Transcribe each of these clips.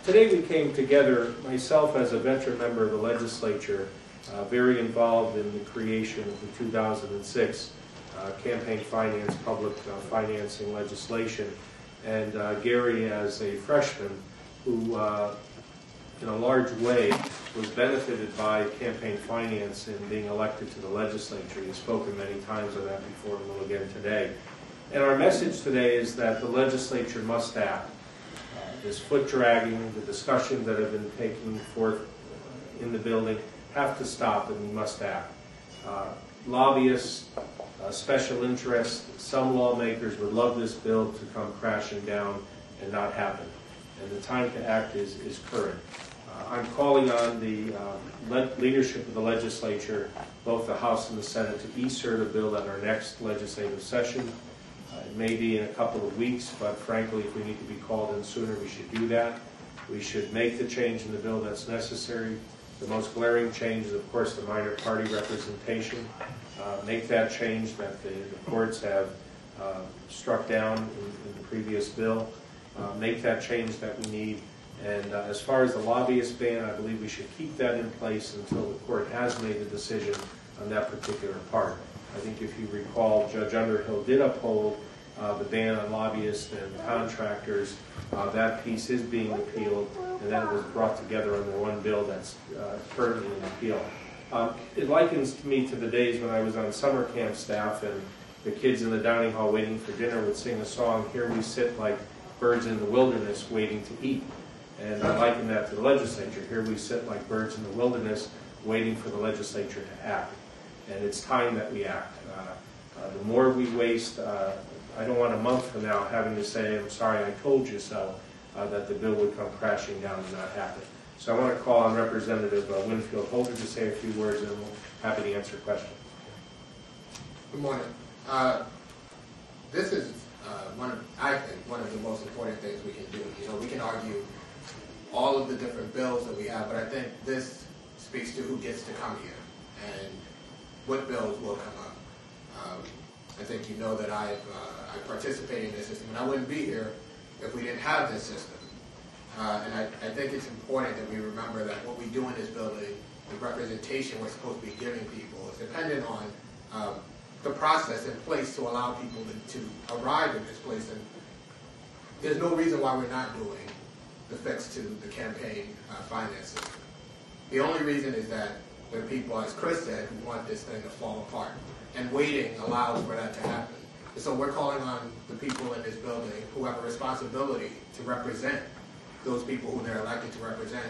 Today we came together, myself as a veteran member of the legislature, very involved in the creation of the 2006 campaign finance, public financing legislation, and Gary as a freshman who, in a large way, was benefited by campaign finance in being elected to the legislature. He's spoken many times on that before and will again today. And our message today is that the legislature must act. This foot dragging, the discussions that have been taking forth in the building have to stop, and we must act. Lobbyists, special interests, some lawmakers would love this bill to come crashing down and not happen. And the time to act is current. I'm calling on the leadership of the legislature, both the House and the Senate, to e-cert a bill at our next legislative session. It may be in a couple of weeks, but frankly, if we need to be called in sooner, we should do that. We should make the change in the bill that's necessary. The most glaring change is, of course, the minor party representation. Make that change that the courts have struck down in the previous bill. Make that change that we need. And as far as the lobbyist ban, I believe we should keep that in place until the court has made a decision on that particular part. I think if you recall, Judge Underhill did uphold the ban on lobbyists and contractors. That piece is being appealed, and that was brought together under one bill that's currently in appeal. It likens me to the days when I was on summer camp staff and the kids in the dining hall waiting for dinner would sing a song, "Here we sit like birds in the wilderness waiting to eat." And I liken that to the legislature. Here we sit like birds in the wilderness waiting for the legislature to act. And it's time that we act. The more we waste, I don't want a month from now having to say, "I'm sorry, I told you so," that the bill would come crashing down and not happen. So I want to call on Representative Winfield Holder to say a few words, and we'll be happy to answer questions. Good morning. This is I think one of the most important things we can do. You know, we can argue all of the different bills that we have, but I think this speaks to who gets to come here and what bills will come up. I think you know that I participate in this system, and I wouldn't be here if we didn't have this system. And I think it's important that we remember that what we do in this building, the representation we're supposed to be giving people, is dependent on the process in place to allow people to arrive in this place. And there's no reason why we're not doing the fix to the campaign finance system. The only reason is that there are people, as Chris said, who want this thing to fall apart. And waiting allows for that to happen. And so we're calling on the people in this building who have a responsibility to represent those people who they're elected to represent,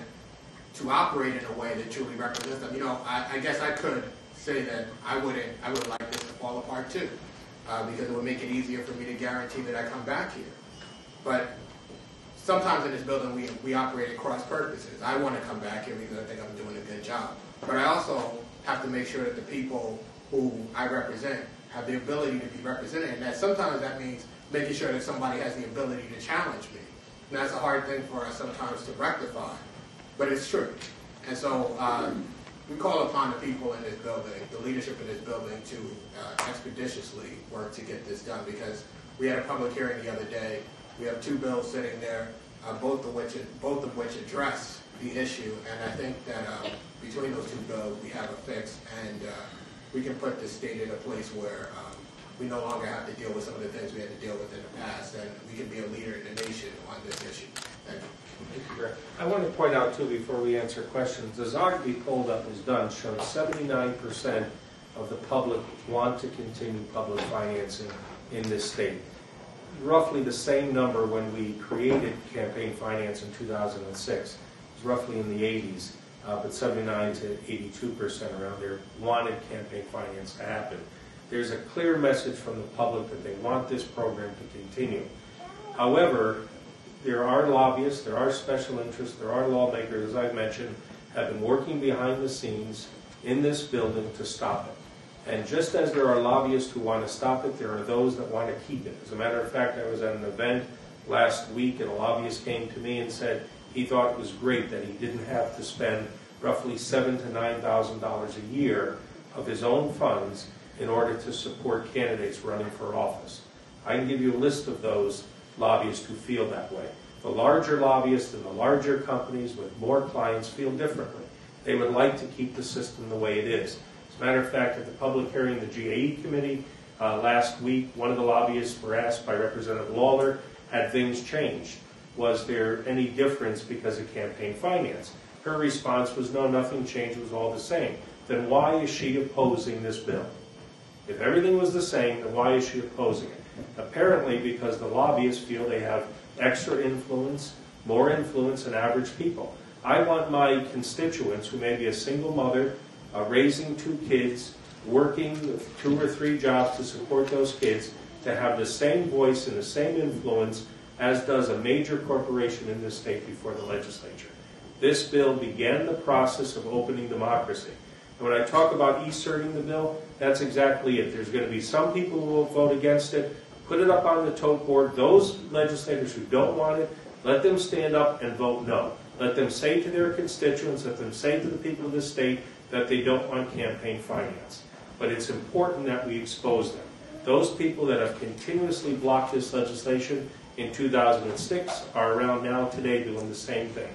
to operate in a way that truly represents them. You know, I guess I could say that I would like this to fall apart too, because it would make it easier for me to guarantee that I come back here. But sometimes in this building we operate at cross purposes. I want to come back here because I think I'm doing a good job. But I also have to make sure that the people who I represent have the ability to be represented, and that sometimes that means making sure that somebody has the ability to challenge me. And that's a hard thing for us sometimes to rectify, but it's true. And so we call upon the people in this building, the leadership in this building, to expeditiously work to get this done, because we had a public hearing the other day. We have two bills sitting there, both of which address the issue, and I think that between those two bills we have a fix, and we can put the state in a place where we no longer have to deal with some of the things we had to deal with in the past, and we can be a leader in the nation on this issue. Thank you. Thank you, Greg. I want to point out, too, before we answer questions, the Zogby poll that was done showed 79% of the public want to continue public financing in this state. Roughly the same number when we created campaign finance in 2006. It was roughly in the 80s. But 79 to 82% around there wanted campaign finance to happen. There's a clear message from the public that they want this program to continue. However, there are lobbyists, there are special interests, there are lawmakers, as I've mentioned, have been working behind the scenes in this building to stop it. And just as there are lobbyists who want to stop it, there are those that want to keep it. As a matter of fact, I was at an event last week and a lobbyist came to me and said, he thought it was great that he didn't have to spend roughly $7,000 to $9,000 a year of his own funds in order to support candidates running for office. I can give you a list of those lobbyists who feel that way. The larger lobbyists and the larger companies with more clients feel differently. They would like to keep the system the way it is. As a matter of fact, at the public hearing, the GAE committee last week, one of the lobbyists were asked by Representative Lawler, had things changed? Was there any difference because of campaign finance? Her response was, no, nothing changed, it was all the same. Then why is she opposing this bill? If everything was the same, then why is she opposing it? Apparently because the lobbyists feel they have extra influence, more influence than average people. I want my constituents, who may be a single mother, raising 2 kids, working 2 or 3 jobs to support those kids, to have the same voice and the same influence as does a major corporation in this state before the legislature. This bill began the process of opening democracy. And when I talk about inserting the bill, that's exactly it. There's going to be some people who will vote against it, put it up on the tote board. Those legislators who don't want it, let them stand up and vote no. Let them say to their constituents, let them say to the people of this state that they don't want campaign finance. But it's important that we expose them. Those people that have continuously blocked this legislation in 2006 are around now today doing the same thing.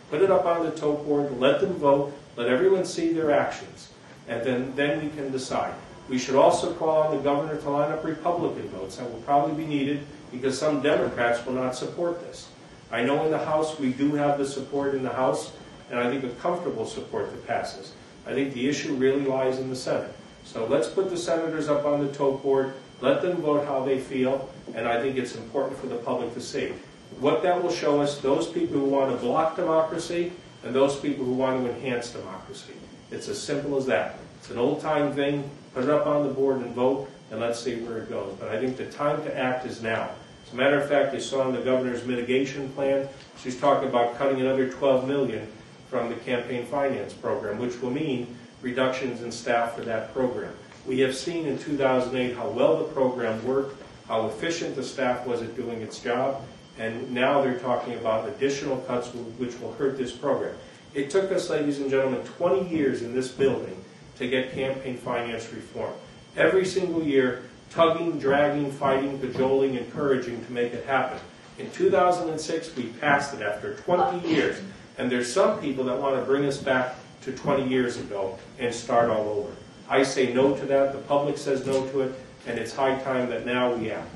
Put it up on the tote board, let them vote, let everyone see their actions, and then we can decide. We should also call on the governor to line up Republican votes. That will probably be needed because some Democrats will not support this. I know in the House we do have the support in the House, and I think a comfortable support that passes. I think the issue really lies in the Senate. So let's put the senators up on the tote board, let them vote how they feel, and I think it's important for the public to see. What that will show us, those people who want to block democracy and those people who want to enhance democracy. It's as simple as that. It's an old-time thing. Put it up on the board and vote, and let's see where it goes. But I think the time to act is now. As a matter of fact, I saw in the governor's mitigation plan, she's talking about cutting another $12 million from the campaign finance program, which will mean reductions in staff for that program. We have seen in 2008 how well the program worked, how efficient the staff was at doing its job, and now they're talking about additional cuts which will hurt this program. It took us, ladies and gentlemen, 20 years in this building to get campaign finance reform. Every single year, tugging, dragging, fighting, cajoling, encouraging to make it happen. In 2006, we passed it after 20 years, and there's some people that want to bring us back to 20 years ago and start all over. I say no to that, the public says no to it, and it's high time that now we act.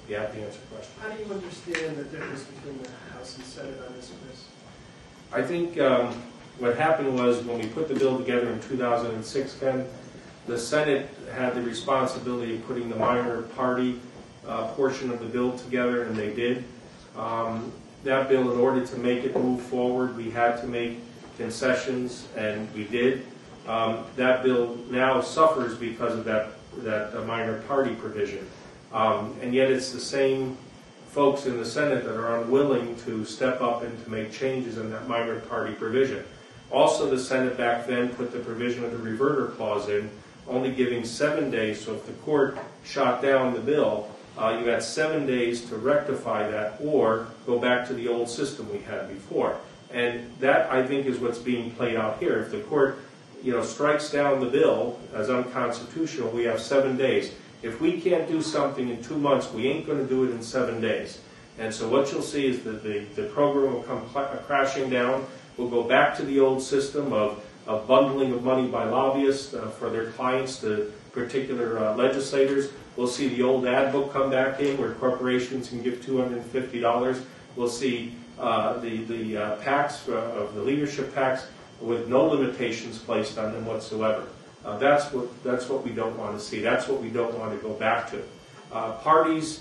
You have to answer the question. How do you understand the difference between the House and Senate on this, Chris? I think what happened was when we put the bill together in 2006, Ken, the Senate had the responsibility of putting the minor party portion of the bill together, and they did. That bill, in order to make it move forward, we had to make concessions, and we did. That bill now suffers because of that minor party provision. And yet it's the same folks in the Senate that are unwilling to step up and to make changes in that minor party provision. Also, the Senate back then put the provision of the reverter clause in, only giving 7 days. So if the court shot down the bill, you had 7 days to rectify that or go back to the old system we had before. And that, I think, is what's being played out here. If the court strikes down the bill as unconstitutional, we have 7 days. If we can't do something in 2 months, we ain't going to do it in 7 days. And so what you'll see is that the program will come crashing down. We'll go back to the old system of bundling of money by lobbyists for their clients to particular legislators. We'll see the old ad book come back in where corporations can give $250. We'll see the PACs, of the leadership PACs, with no limitations placed on them whatsoever. That's what we don't want to see. That's what we don't want to go back to. Parties,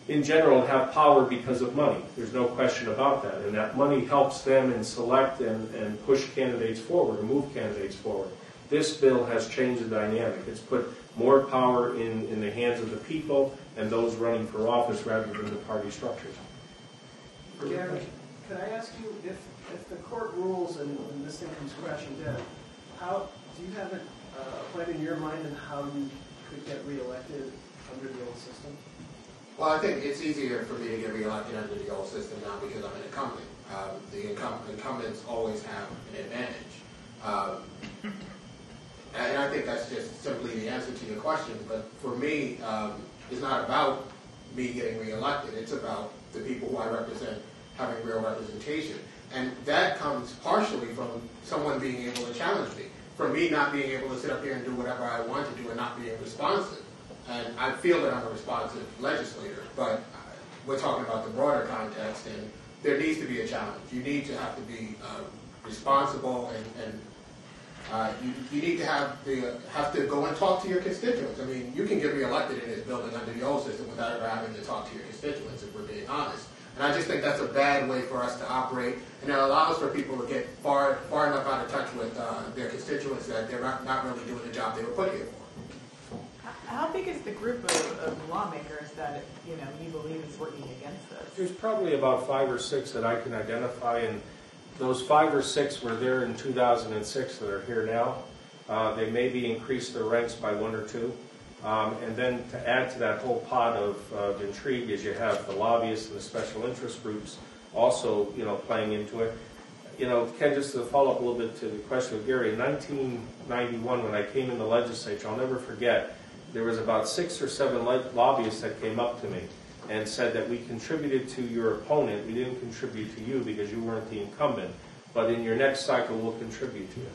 in general, have power because of money. There's no question about that. And that money helps them in select and push candidates forward, and move candidates forward. This bill has changed the dynamic. It's put more power in the hands of the people and those running for office rather than the party structures. Gary, can I ask you, if the court rules and this thing comes crashing down, how do you have a plan in your mind on how you could get reelected under the old system? Well, I think it's easier for me to get reelected under the old system now because I'm an incumbent. The incumbents always have an advantage. And I think that's just simply the answer to your question. But for me, it's not about me getting reelected. It's about the people who I represent having real representation. And that comes partially from someone being able to challenge me, from me not being able to sit up here and do whatever I want to do and not being responsive. And I feel that I'm a responsive legislator, but we're talking about the broader context, and there needs to be a challenge. You need to have to be responsible, and you need to have to go and talk to your constituents. I mean, you can get reelected in this building under the old system without ever having to talk to your constituents, if we're being honest. And I just think that's a bad way for us to operate, and it allows for people to get far enough out of touch with their constituents that they're not really doing the job they were put here for. How big is the group of lawmakers that you believe is working against this? There's probably about 5 or 6 that I can identify, and those 5 or 6 were there in 2006 that are here now. They maybe increased their ranks by 1 or 2. And then to add to that whole pot of intrigue is you have the lobbyists and the special interest groups also, playing into it. Ken, just to follow up a little bit to the question of Gary, in 1991 when I came in the legislature, I'll never forget, there was about 6 or 7 lobbyists that came up to me and said that we contributed to your opponent, we didn't contribute to you because you weren't the incumbent, but in your next cycle we'll contribute to you.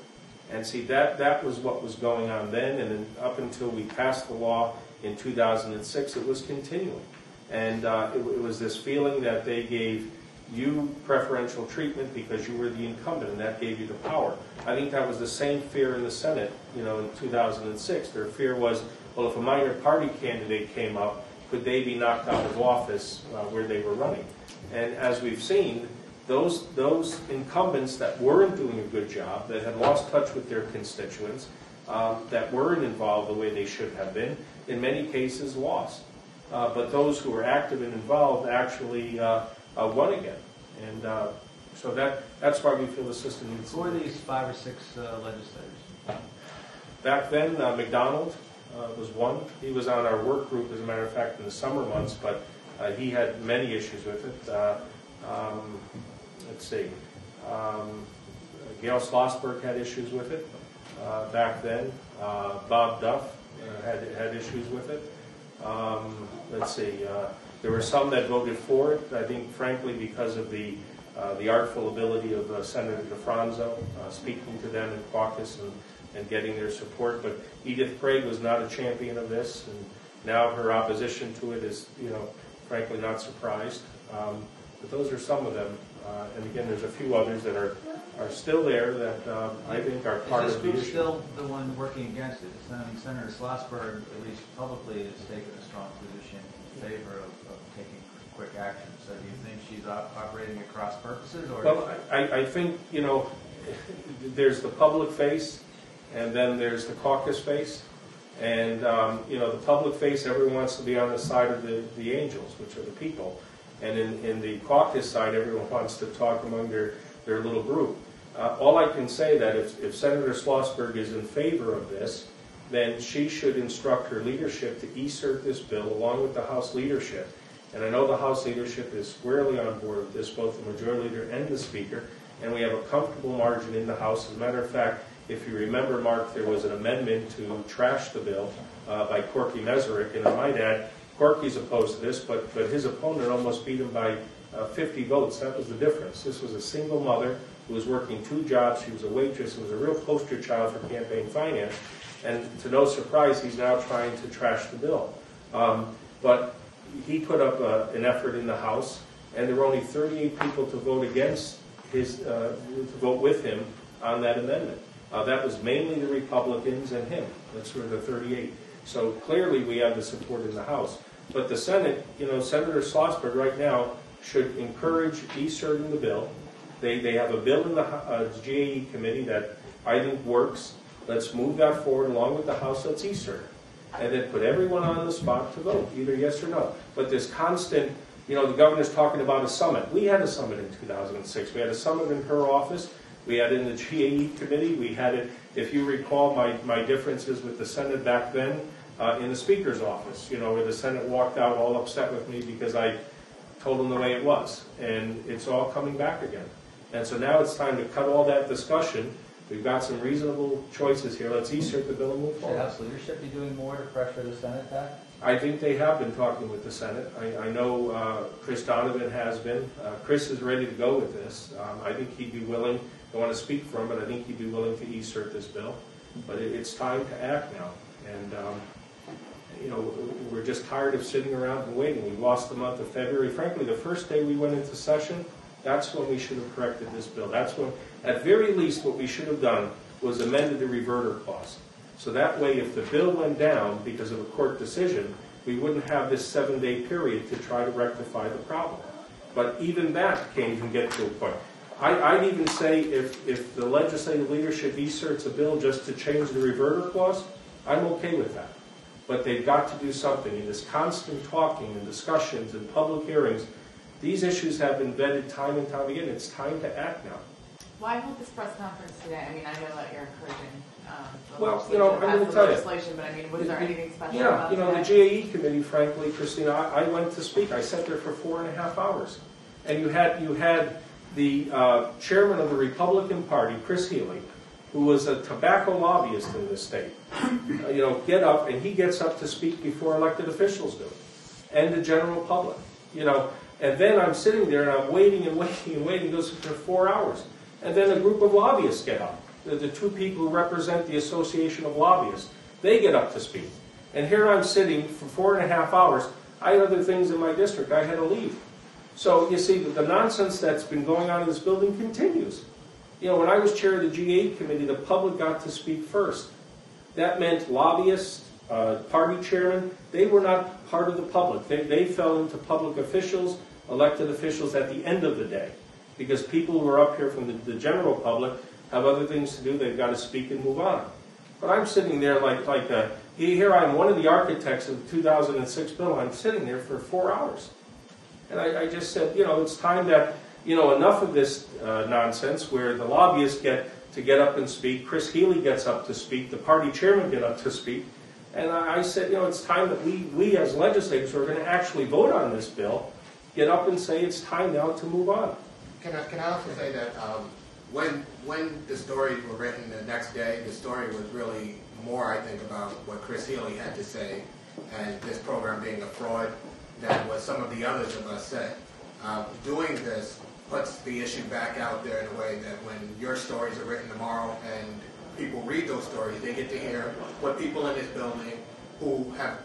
And see, that was what was going on then, and then up until we passed the law in 2006, it was continuing. And it was this feeling that they gave you preferential treatment because you were the incumbent, and that gave you the power. I think that was the same fear in the Senate, in 2006. Their fear was, well, if a minor party candidate came up, could they be knocked out of office where they were running? And as we've seen, those incumbents that weren't doing a good job, that had lost touch with their constituents, that weren't involved the way they should have been, in many cases lost. But those who were active and involved actually won again. And so that's why we feel the system needs to. Who are these 5 or 6 legislators? Back then, McDonald was one. He was on our work group, as a matter of fact, in the summer months, but he had many issues with it. Let's see. Gail Schlossberg had issues with it back then. Bob Duff had issues with it. Let's see. There were some that voted for it, I think, frankly, because of the artful ability of Senator DeFranco speaking to them in caucus and getting their support. But Edith Craig was not a champion of this, and now her opposition to it is, frankly, not surprised. But those are some of them. And again, there's a few others that are still there that I think are part of the issue. Is this group still the one working against it? Senator Schlossberg, at least publicly, has taken a strong position in favor of taking quick action. So do you think she's operating at cross purposes? Or well, I think, there's the public face, and then there's the caucus face. And, the public face, everyone wants to be on the side of the angels, which are the people. And in the caucus side, everyone wants to talk among their little group. All I can say that if Senator Schlossberg is in favor of this, then she should instruct her leadership to e-cert this bill along with the House leadership. And I know the House leadership is squarely on board with this, both the Majority Leader and the Speaker, and we have a comfortable margin in the House. As a matter of fact, if you remember, Mark, there was an amendment to trash the bill by Corky Meserick, and I might add, Corky's opposed to this, but his opponent almost beat him by 50 votes. That was the difference. This was a single mother who was working 2 jobs. She was a waitress. It was a real poster child for campaign finance. And to no surprise, he's now trying to trash the bill. But he put up an effort in the House, and there were only 38 people to vote against to vote with him on that amendment. That was mainly the Republicans and him. That's where the 38. So clearly we have the support in the House. But the Senate, Senator Schlossberg right now should encourage e-certing the bill. They have a bill in the GAE committee that I think works. Let's move that forward along with the House. Let's e-cert it. And then put everyone on the spot to vote, either yes or no. But this constant, the governor's talking about a summit. We had a summit in 2006. We had a summit in her office. We had it in the GAE committee. We had it, if you recall, my differences with the Senate back then in the Speaker's office, where the Senate walked out all upset with me because I told them the way it was. And it's all coming back again. And so now it's time to cut all that discussion. We've got some reasonable choices here. Let's e-cert the bill and move should forward. House leadership be doing more to pressure the Senate back? I think they have been talking with the Senate. I know Chris Donovan has been. Chris is ready to go with this. I think he'd be willing, I don't want to speak for him, but I think he'd be willing to e-cert this bill. But it's time to act now. And, you know, we're just tired of sitting around and waiting. We lost the month of February. Frankly, the first day we went into session, that's when we should have corrected this bill. That's when, at very least, what we should have done was amended the reverter clause. So that way, if the bill went down because of a court decision, we wouldn't have this 7-day period to try to rectify the problem. But even that can't even get to a point. I'd even say if the legislative leadership e-certs a bill just to change the reverter clause, I'm okay with that. But they've got to do something. In this constant talking and discussions and public hearings, these issues have been vetted time and time again. It's time to act now. Why hold this press conference today? I mean, I know that you're encouraging well, you know, I'm going to tell you. legislation, but I mean, was there anything special Yeah, about you know, today? the GAE committee, frankly, Christina, I went to speak. I sat there for 4.5 hours. And you had the chairman of the Republican Party, Chris Healy, who was a tobacco lobbyist in this state, you know, get up, and he gets up to speak before elected officials do, and the general public, you know. And then I'm sitting there, and I'm waiting and waiting and waiting. It goes for 4 hours. And then a group of lobbyists get up. The two people who represent the Association of Lobbyists, they get up to speak. And here I'm sitting for 4.5 hours. I had other things in my district. I had to leave. So you see, the nonsense that's been going on in this building continues. You know, when I was chair of the G8 committee, the public got to speak first. That meant lobbyists, party chairmen, they were not part of the public. They fell into public officials, elected officials at the end of the day. Because people who are up here from the general public have other things to do. They've got to speak and move on. But I'm sitting there here I am, one of the architects of the 2006 bill. I'm sitting there for 4 hours. And I just said, you know, it's time that, you know, enough of this nonsense where the lobbyists get up and speak. Chris Healy gets up to speak. The party chairman get up to speak. And I said, you know, it's time that we as legislators who are going to actually vote on this bill get up and say it's time now to move on. Can I also say that when the stories were written the next day, the story was really more, I think, about what Chris Healy had to say and this program being a fraud than what some of the others of us said. Doing this puts the issue back out there in a way that when your stories are written tomorrow and people read those stories, they get to hear what people in this building who have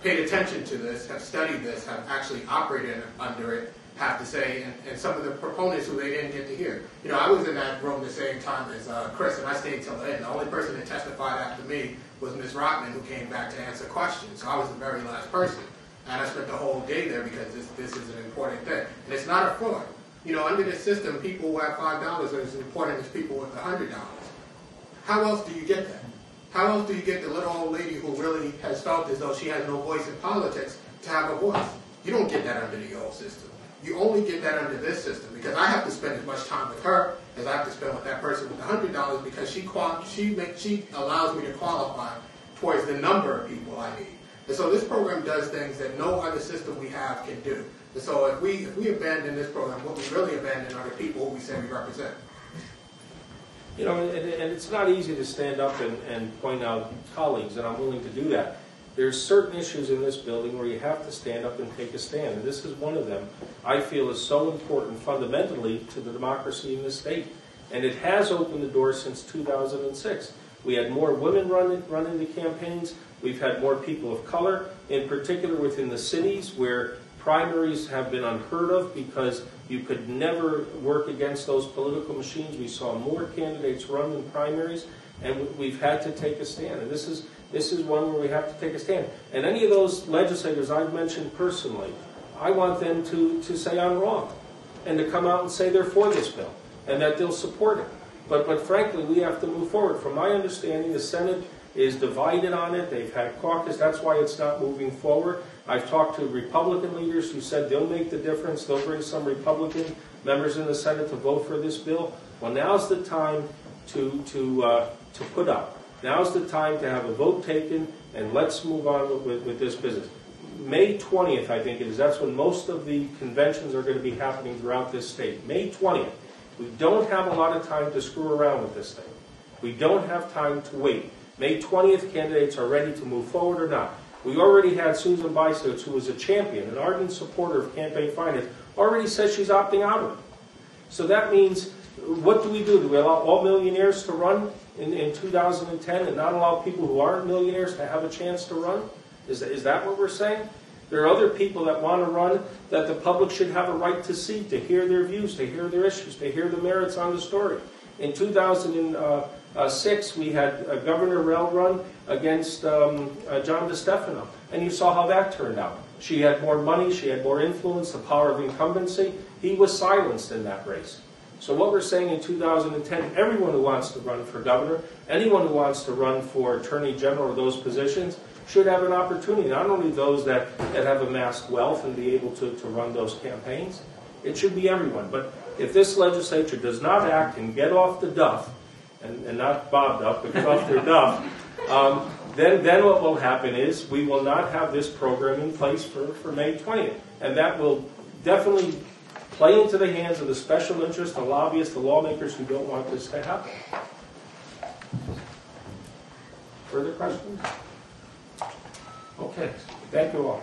paid attention to this, have studied this, have actually operated under it, have to say, and some of the proponents who they didn't get to hear. You know, I was in that room the same time as Chris, and I stayed till the end. The only person that testified after me was Ms. Rockman, who came back to answer questions. So I was the very last person. And I spent the whole day there because this is an important thing. And it's not a fraud. You know, under this system, people who have $5 are as important as people with $100. How else do you get that? How else do you get the little old lady who really has felt as though she has no voice in politics to have a voice? You don't get that under the old system. You only get that under this system because I have to spend as much time with her as I have to spend with that person with $100 because she allows me to qualify towards the number of people I need. And so this program does things that no other system we have can do. And so if we abandon this program, what we really abandon are the people who we say we represent. You know, and it's not easy to stand up and point out colleagues, and I'm willing to do that. There's certain issues in this building where you have to stand up and take a stand, and this is one of them I feel is so important fundamentally to the democracy in this state. And it has opened the door since 2006. We had more women run into campaigns. We've had more people of color, in particular within the cities where primaries have been unheard of because you could never work against those political machines. We saw more candidates run in primaries, and we've had to take a stand. And this is one where we have to take a stand. And any of those legislators I've mentioned personally, I want them to say I'm wrong and to come out and say they're for this bill and that they'll support it. But frankly, we have to move forward. From my understanding, the Senate is divided on it. They've had caucus. That's why it's not moving forward. I've talked to Republican leaders who said they'll make the difference. They'll bring some Republican members in the Senate to vote for this bill. Well, now's the time to put up. Now's the time to have a vote taken, and let's move on with this business. May 20th, I think it is. That's when most of the conventions are going to be happening throughout this state. May 20th. We don't have a lot of time to screw around with this thing. We don't have time to wait. May 20th, candidates are ready to move forward or not. We already had Susan Bisons, who was a champion, an ardent supporter of campaign finance, already says she's opting out of it. So that means, what do? Do we allow all millionaires to run in 2010 and not allow people who aren't millionaires to have a chance to run? Is that what we're saying? There are other people that want to run that the public should have a right to see, to hear their views, to hear their issues, to hear the merits on the story. In 2006, we had Governor Rell run against John DeStefano, and you saw how that turned out. She had more money, she had more influence, the power of incumbency. He was silenced in that race. So what we're saying in 2010, everyone who wants to run for governor, anyone who wants to run for attorney general or those positions, should have an opportunity, not only those that have amassed wealth and be able to run those campaigns. It should be everyone. But if this legislature does not act and get off the duff, and not Bob Duff, but get off their duff, then what will happen is we will not have this program in place for May 20th. And that will definitely play into the hands of the special interests, the lobbyists, the lawmakers who don't want this to happen. Further questions? Okay, thank you all.